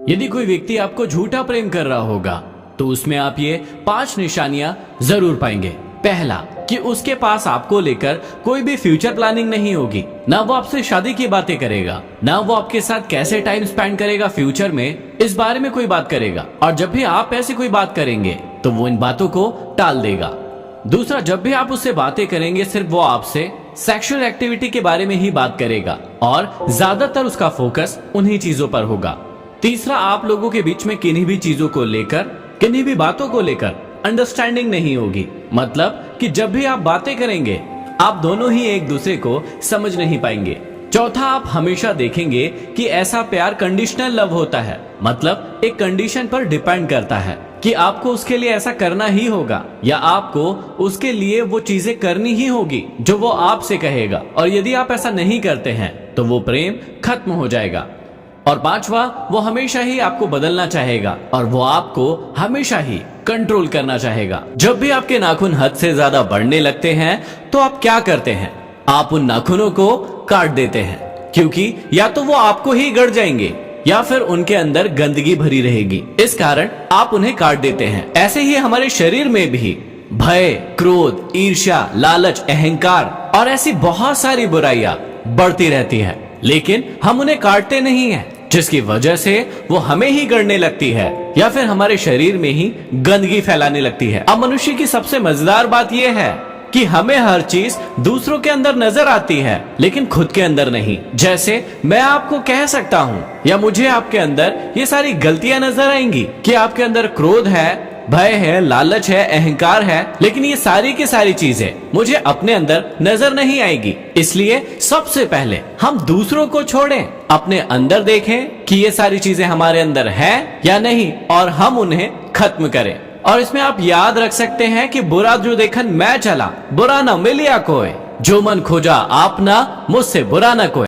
यदि कोई व्यक्ति आपको झूठा प्रेम कर रहा होगा तो उसमें आप ये 5 निशानियां जरूर पाएंगे। पहला, कि उसके पास आपको लेकर कोई भी फ्यूचर प्लानिंग नहीं होगी। ना वो आपसे शादी की बातें करेगा, ना वो आपके साथ कैसे टाइम स्पेंड करेगा फ्यूचर में, इस बारे में कोई बात करेगा। और जब भी आप ऐसी कोई बात करेंगे तो वो इन बातों को टाल देगा। दूसरा, जब भी आप उससे बातें करेंगे सिर्फ वो आपसे सेक्सुअल एक्टिविटी के बारे में ही बात करेगा और ज्यादातर उसका फोकस उन्हीं चीजों पर होगा। तीसरा, आप लोगों के बीच में किन्हीं भी चीजों को लेकर, किन्हीं भी बातों को लेकर अंडरस्टैंडिंग नहीं होगी। मतलब कि जब भी आप बातें करेंगे आप दोनों ही एक दूसरे को समझ नहीं पाएंगे। चौथा, आप हमेशा देखेंगे कि ऐसा प्यार कंडीशनल लव होता है। मतलब एक कंडीशन पर डिपेंड करता है कि आपको उसके लिए ऐसा करना ही होगा या आपको उसके लिए वो चीजें करनी ही होगी जो वो आपसे कहेगा। और यदि आप ऐसा नहीं करते हैं तो वो प्रेम खत्म हो जाएगा। और पांचवा, वो हमेशा ही आपको बदलना चाहेगा और वो आपको हमेशा ही कंट्रोल करना चाहेगा। जब भी आपके नाखून हद से ज्यादा बढ़ने लगते हैं तो आप क्या करते हैं? आप उन नाखूनों को काट देते हैं, क्योंकि या तो वो आपको ही गड़ जाएंगे या फिर उनके अंदर गंदगी भरी रहेगी। इस कारण आप उन्हें काट देते हैं। ऐसे ही हमारे शरीर में भी भय, क्रोध, ईर्ष्या, लालच, अहंकार और ऐसी बहुत सारी बुराइयां बढ़ती रहती है, लेकिन हम उन्हें काटते नहीं हैं, जिसकी वजह से वो हमें ही गड़ने लगती है या फिर हमारे शरीर में ही गंदगी फैलाने लगती है। अब मनुष्य की सबसे मजेदार बात यह है कि हमें हर चीज दूसरों के अंदर नजर आती है लेकिन खुद के अंदर नहीं। जैसे मैं आपको कह सकता हूँ या मुझे आपके अंदर ये सारी गलतियां नजर आएंगी कि आपके अंदर क्रोध है, भय है, लालच है, अहंकार है, लेकिन ये सारी की सारी चीजें मुझे अपने अंदर नजर नहीं आएगी। इसलिए सबसे पहले हम दूसरों को छोड़ें, अपने अंदर देखें कि ये सारी चीजें हमारे अंदर है या नहीं और हम उन्हें खत्म करें। और इसमें आप याद रख सकते हैं कि बुरा जो देखन मैं चला, बुरा न मिलिया कोई, जो मन खोजा आपना, मुझसे बुरा न कोई।